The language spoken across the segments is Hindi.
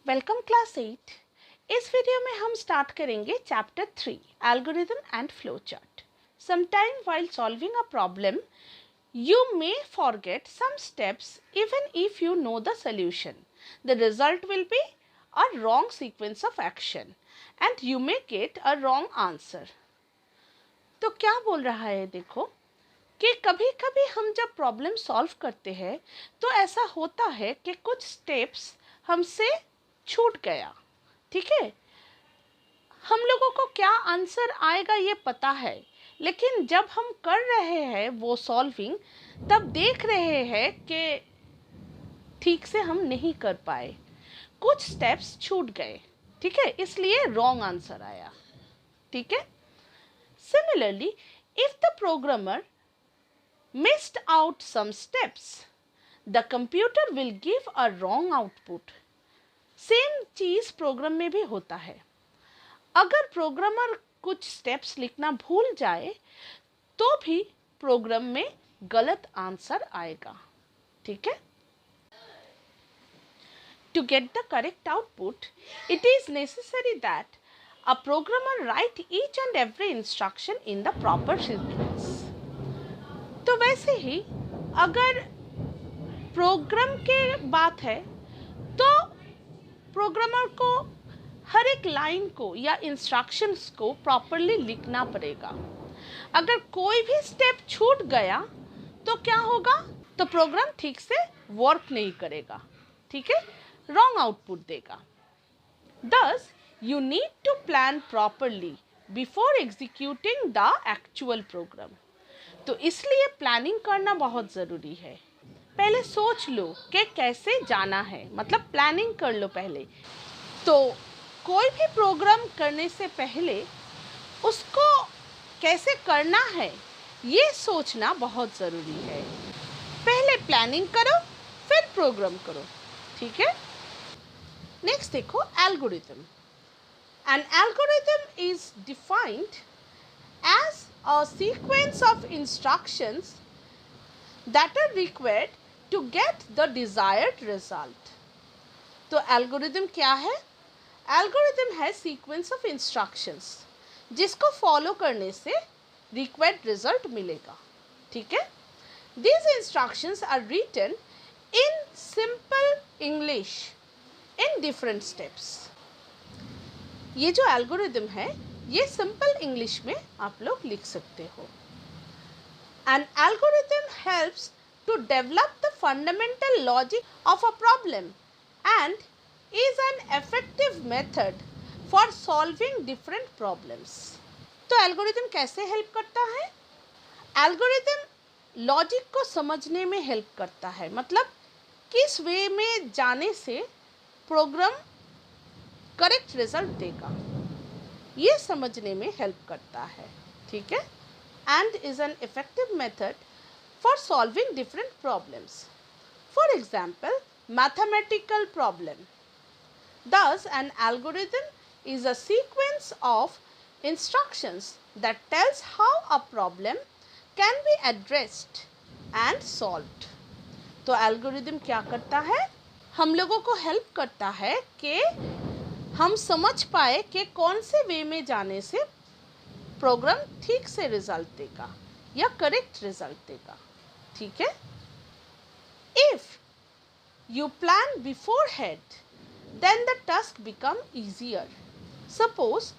Welcome class 8। इस वीडियो में हम स्टार्ट करेंगे chapter 3 algorithm and flow chart. Sometime while solving a problem you may forget some steps even if you know the solution. The result will be a wrong sequence of action and you may get a wrong answer. तो क्या बोल रहा है देखो कि कभी कभी हम जब प्रॉब्लम सॉल्व करते हैं तो ऐसा होता है कि कुछ स्टेप्स हमसे छूट गया। ठीक है, हम लोगों को क्या आंसर आएगा ये पता है, लेकिन जब हम कर रहे हैं वो सॉल्विंग तब देख रहे हैं कि ठीक से हम नहीं कर पाए, कुछ स्टेप्स छूट गए। ठीक है, इसलिए रॉन्ग आंसर आया। ठीक है, similarly if the programmer missed out some steps the computer will give a wrong output. Same चीज प्रोग्राम में भी होता है। अगर प्रोग्रामर कुछ स्टेप्स लिखना भूल जाए तो भी प्रोग्राम में गलत आंसर आएगा। ठीक है, to get the correct output it is necessary that a programmer write each and every instruction in the proper sequence. तो वैसे ही अगर प्रोग्राम के बात है तो प्रोग्रामर को हर एक लाइन को या इंस्ट्रक्शंस को प्रॉपरली लिखना पड़ेगा। अगर कोई भी स्टेप छूट गया तो क्या होगा, तो प्रोग्राम ठीक से वर्क नहीं करेगा। ठीक है, रॉन्ग आउटपुट देगा। Thus, you need to plan properly before executing the actual program. तो इसलिए प्लानिंग करना बहुत ज़रूरी है। पहले सोच लो कि कैसे जाना है, मतलब प्लानिंग कर लो पहले। तो कोई भी प्रोग्राम करने से पहले उसको कैसे करना है ये सोचना बहुत ज़रूरी है। पहले प्लानिंग करो फिर प्रोग्राम करो। ठीक है, नेक्स्ट देखो algorithm. An algorithm is defined as a sequence of instructions that are required to get the desired result. तो एल्गोरिथम क्या है? एल्गोरिथम है सीक्वेंस ऑफ इंस्ट्रक्शंस जिसको फॉलो करने से रिक्वायर्ड रिजल्ट मिलेगा। ठीक है, these instructions are written in simple English in different steps. ये जो एल्गोरिथम है ये सिंपल इंग्लिश में आप लोग लिख सकते हो। An algorithm helps to develop the fundamental logic of a problem and is an effective method for solving different problems. तो एल्गोरिथम कैसे हेल्प करता है? एल्गोरिथम लॉजिक को समझने में हेल्प करता है, मतलब किस वे में जाने से प्रोग्राम करेक्ट रिजल्ट देगा ये समझने में हेल्प करता है। ठीक है, and is an effective method for solving different problems. For example mathematical problem. Thus, an algorithm is a sequence of instructions that tells how a problem can be addressed and solved. तो algorithm क्या करता है? हम लोगों को help करता है कि हम समझ पाए कि कौन से वे में जाने से प्रोग्राम ठीक से रिजल्ट देगा या करेक्ट रिजल्ट देगा। ठीक है, If you plan beforehand then the task become easier. Suppose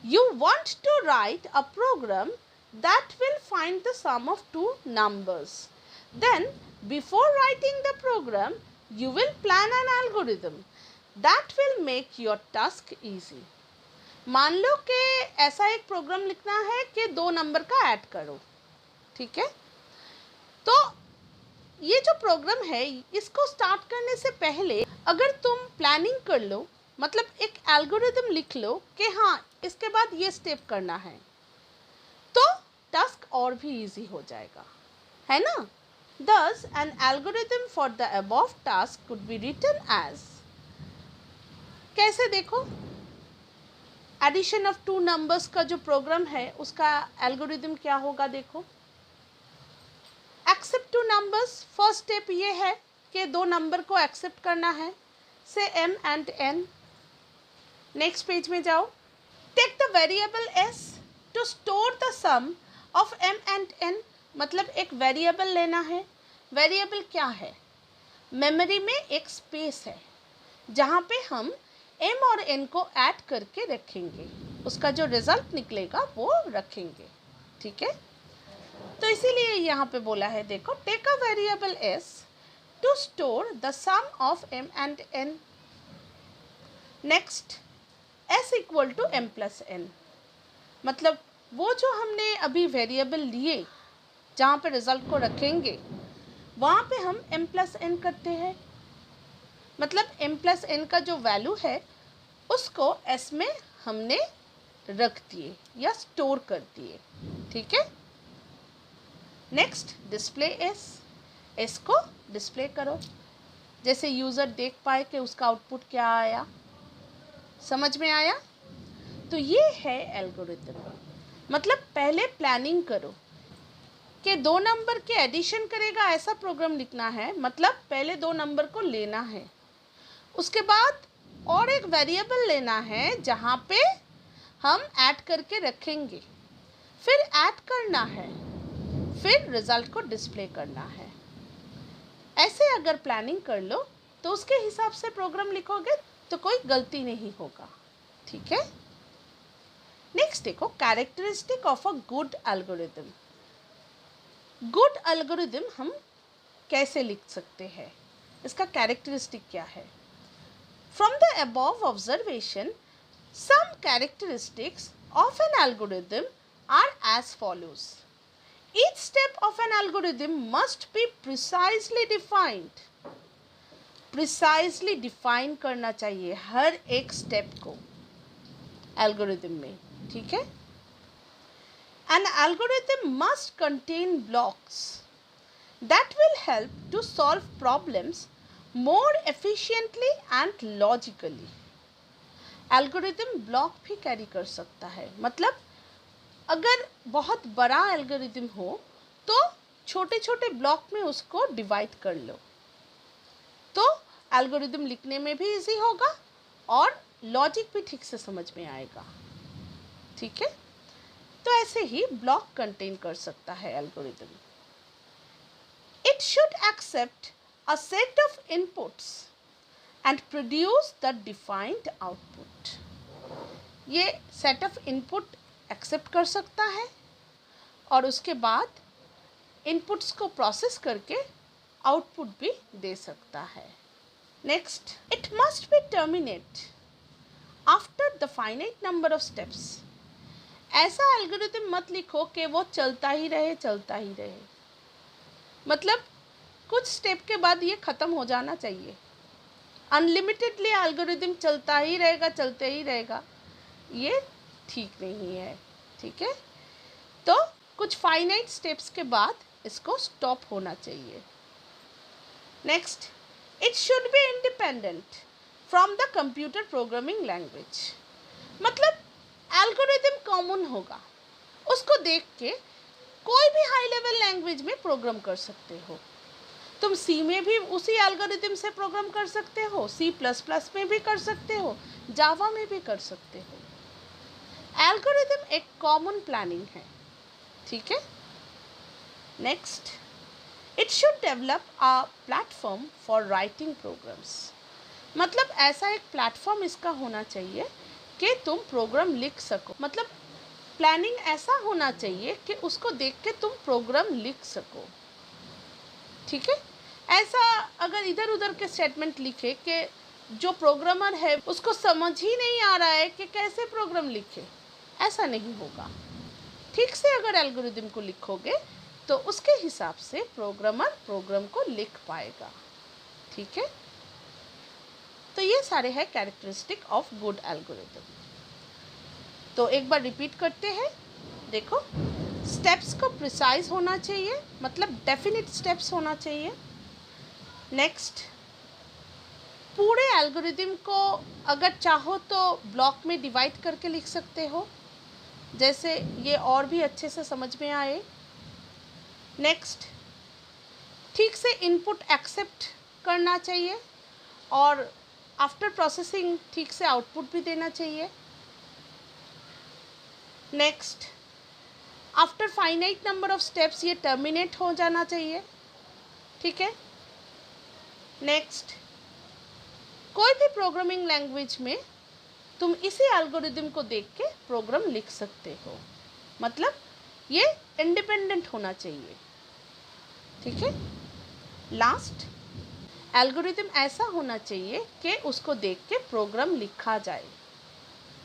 you want to write a program that will find the sum of two numbers. Then before writing the program you will plan an algorithm that will make your task easy. मान लो कि ऐसा एक प्रोग्राम लिखना है कि 2 नंबर का ऐड करो। ठीक है, तो ये जो प्रोग्राम है इसको स्टार्ट करने से पहले अगर तुम प्लानिंग कर लो, मतलब एक एल्गोरिथम लिख लो कि हाँ इसके बाद ये स्टेप करना है, तो टास्क और भी इजी हो जाएगा, है ना। Thus, an algorithm for the above task could be written as, कैसे देखो, एडिशन ऑफ 2 नंबर्स का जो प्रोग्राम है उसका एल्गोरिथम क्या होगा देखो। एक्सेप्ट 2 नंबर्स, फर्स्ट स्टेप ये है कि 2 नंबर को एक्सेप्ट करना है। से m and n। Next page में जाओ। Take the variable s to store the sum of m and n, मतलब एक वेरिएबल लेना है। वेरिएबल क्या है? मेमोरी में एक स्पेस है जहाँ पे हम m और n को ऐड करके रखेंगे, उसका जो रिजल्ट निकलेगा वो रखेंगे। ठीक है, तो इसीलिए यहाँ पे बोला है, देखो, take a variable s to store the sum of m and n। Next, s equal to m plus n, मतलब वो जो हमने अभी वेरिएबल लिए जहाँ पे रिजल्ट को रखेंगे वहाँ पे हम m प्लस n करते हैं, मतलब m प्लस n का जो वैल्यू है उसको s में हमने रख दिए या स्टोर कर दिए। ठीक है, नेक्स्ट, डिस्प्ले s को डिस्प्ले करो, जैसे यूज़र देख पाए कि उसका आउटपुट क्या आया। समझ में आया? तो ये है एल्गोरिथम। मतलब पहले प्लानिंग करो कि 2 नंबर के एडिशन करेगा ऐसा प्रोग्राम लिखना है, मतलब पहले 2 नंबर को लेना है, उसके बाद और एक वेरिएबल लेना है जहाँ पे हम ऐड करके रखेंगे, फिर ऐड करना है, फिर रिजल्ट को डिस्प्ले करना है। ऐसे अगर प्लानिंग कर लो तो उसके हिसाब से प्रोग्राम लिखोगे तो कोई गलती नहीं होगा। ठीक है, नेक्स्ट देखो, characteristic of a good algorithm. Good algorithm हम कैसे लिख सकते हैं, इसका कैरेक्टरिस्टिक क्या है? From the above observation, some characteristics of an algorithm are as follows. Each step of an algorithm must be precisely defined. Precisely define करना चाहिए हर एक स्टेप को एल्गोरिथम में। ठीक है, an algorithm must contain blocks that will help to solve problems more efficiently and logically। Algorithm block भी कैरी कर सकता है, मतलब अगर बहुत बड़ा एल्गोरिथम हो तो छोटे छोटे ब्लॉक में उसको डिवाइड कर लो, तो एल्गोरिथम लिखने में भी इजी होगा और लॉजिक भी ठीक से समझ में आएगा। ठीक है, तो ऐसे ही ब्लॉक कंटेन कर सकता है algorithm. It should accept a set of inputs and produce the defined output. ये सेट ऑफ इनपुट एक्सेप्ट कर सकता है और उसके बाद इनपुट्स को प्रोसेस करके आउटपुट भी दे सकता है। Next, it must be terminate after the finite number of steps. ऐसा एल्गोरिथम मत लिखो कि वो चलता ही रहे, मतलब कुछ स्टेप के बाद ये ख़त्म हो जाना चाहिए। अनलिमिटेडली एल्गोरिथम चलते ही रहेगा, ये ठीक नहीं है। ठीक है, तो कुछ फाइनाइट स्टेप्स के बाद इसको स्टॉप होना चाहिए। Next, it should be independent from the computer programming language. मतलब एल्गोरिथम कॉमन होगा, उसको देख के कोई भी हाई लेवल लैंग्वेज में प्रोग्राम कर सकते हो। तुम सी में भी उसी एल्गोरिथम से प्रोग्राम कर सकते हो, C++ में भी कर सकते हो, जावा में भी कर सकते हो। एल्गोरिथम एक कॉमन प्लानिंग है। ठीक है, next, it should develop a platform for writing programs. मतलब ऐसा एक प्लेटफॉर्म इसका होना चाहिए कि तुम प्रोग्राम लिख सको, मतलब प्लानिंग ऐसा होना चाहिए कि उसको देख के तुम प्रोग्राम लिख सको। ठीक है, ऐसा अगर इधर उधर के स्टेटमेंट लिखे कि जो प्रोग्रामर है उसको समझ ही नहीं आ रहा है कि कैसे प्रोग्राम लिखे, ऐसा नहीं होगा। ठीक से अगर एल्गोरिथम को लिखोगे तो उसके हिसाब से प्रोग्रामर प्रोग्राम को लिख पाएगा। ठीक है, तो ये सारे हैं कैरेक्टरिस्टिक ऑफ गुड एल्गोरिथम। तो एक बार रिपीट करते हैं। देखो, स्टेप्स को प्रिसाइज होना चाहिए, मतलब डेफिनिट स्टेप्स होना चाहिए। नेक्स्ट, पूरे एल्गोरिथम को अगर चाहो तो ब्लॉक में डिवाइड करके लिख सकते हो, जैसे ये और भी अच्छे से समझ में आए। नेक्स्ट, ठीक से इनपुट एक्सेप्ट करना चाहिए और आफ्टर प्रोसेसिंग ठीक से आउटपुट भी देना चाहिए। Next, after finite number of steps ये टर्मिनेट हो जाना चाहिए। ठीक है। नेक्स्ट, कोई भी प्रोग्रामिंग लैंग्वेज में तुम इसी एल्गोरिदम को देख के प्रोग्राम लिख सकते हो, मतलब ये इंडिपेंडेंट होना चाहिए। ठीक है। लास्ट, एल्गोरिदम ऐसा होना चाहिए कि उसको देख के प्रोग्राम लिखा जाए।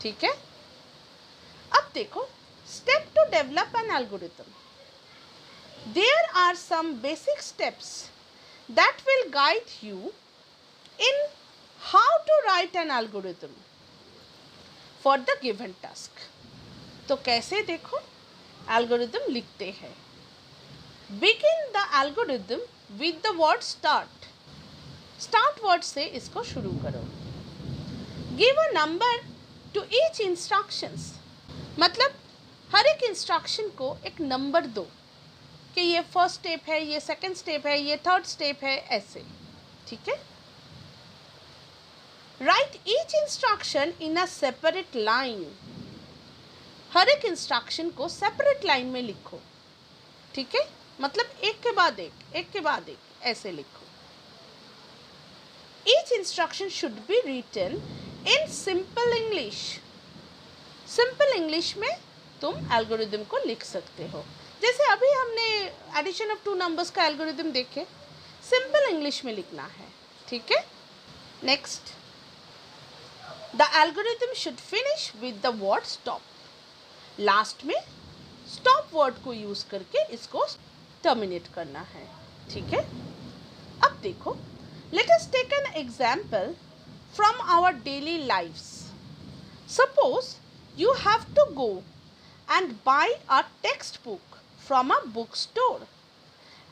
ठीक है। अब देखो, step to develop an algorithm. There are some basic steps that will guide you in how to write an algorithm for the given task. तो कैसे देखो एल्गोरिदम लिखते हैं। Begin the algorithm with the word start. Start word से इसको शुरू करो। Give a number to each instructions, मतलब हर एक इंस्ट्रक्शन को एक नंबर दो कि ये फर्स्ट स्टेप है, ये सेकंड स्टेप है, ये थर्ड स्टेप है, ऐसे। ठीक है। Write each instruction in a separate line. हर एक इंस्ट्रक्शन को सेपरेट लाइन में लिखो। ठीक है, मतलब एक के बाद एक ऐसे लिखो। Each instruction should be written in simple English. Simple English में तुम एल्गोरिदम को लिख सकते हो। जैसे अभी हमने एडिशन ऑफ टू नंबर्स का एल्गोरिदम देखे, सिंपल इंग्लिश में लिखना है। ठीक है। Next, the algorithm should finish with the word stop. Last में स्टॉप वर्ड को यूज करके इसको टर्मिनेट करना है। ठीक है। अब देखो, let us take an example from our daily lives. Suppose you have to go and buy a textbook from a bookstore.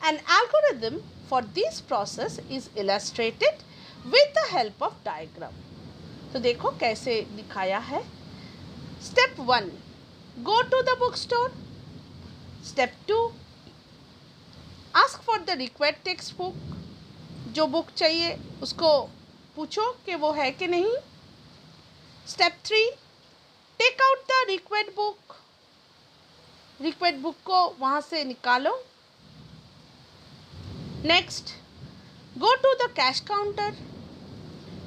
An algorithm for this process is illustrated with the help of diagram. तो देखो कैसे दिखाया है। Step 1, go to the bookstore. Step 2, ask for the required textbook. जो बुक चाहिए उसको पूछो कि वो है कि नहीं। Step 3, take out the required book. Required book को वहाँ से निकालो। Next, go to the cash counter.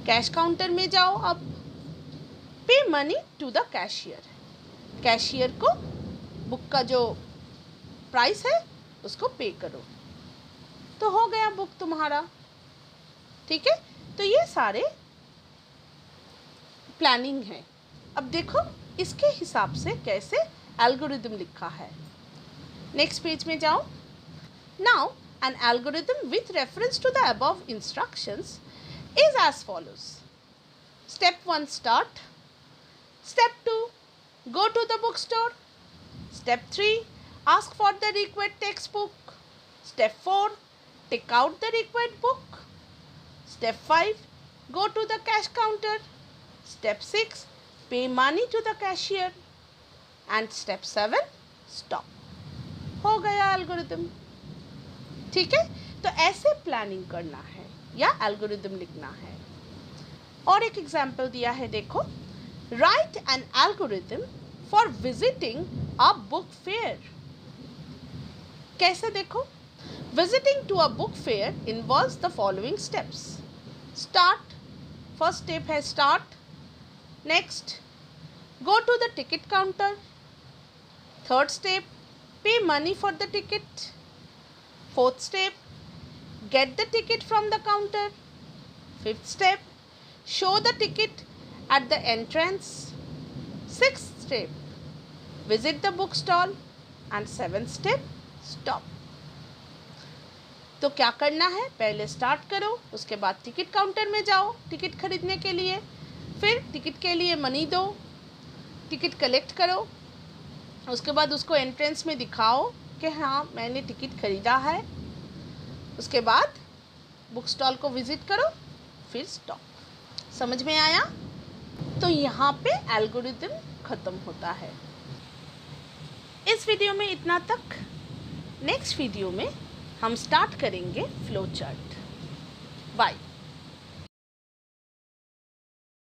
Cash counter में जाओ। अब pay money to the cashier. Cashier को बुक का जो प्राइस है उसको पे करो, तो हो गया बुक तुम्हारा। ठीक है। तो ये सारे प्लानिंग है। अब देखो इसके हिसाब से कैसे एल्गोरिदम लिखा है। नेक्स्ट पेज में जाओ। Now an algorithm with reference to the above instructions is as follows. Step 1, start. Step 2, go to the book store. Step 3, ask for the required text book. Step 4, take out the required book. Step 5, go to the cash counter. Step 6, pay money to the cashier, and step 7, stop। हो गया एल्गोरिदम। ठीक है। तो ऐसे प्लानिंग करना है या एल्गोरिदम लिखना है। और एक एग्जाम्पल दिया है, देखो। Write an algorithm for visiting a book fair. कैसे देखो, visiting to a book fair involves the following steps. Start, first step है start. Next, go to the ticket counter. Third step, pay money for the ticket. Fourth step, get the ticket from the counter. Fifth step, show the ticket at the entrance. Sixth step, visit the bookstall. And seventh step, stop. तो क्या करना है, पहले स्टार्ट करो, उसके बाद टिकट काउंटर में जाओ टिकट खरीदने के लिए, फिर टिकट के लिए मनी दो, टिकट कलेक्ट करो, उसके बाद उसको एंट्रेंस में दिखाओ कि हाँ मैंने टिकट खरीदा है। उसके बाद बुक स्टॉल को विज़िट करो, फिर स्टॉप। समझ में आया? तो यहाँ पे एल्गोरिदम ख़त्म होता है। इस वीडियो में इतना तक। नेक्स्ट वीडियो में हम स्टार्ट करेंगे फ्लो चार्ट। बाय।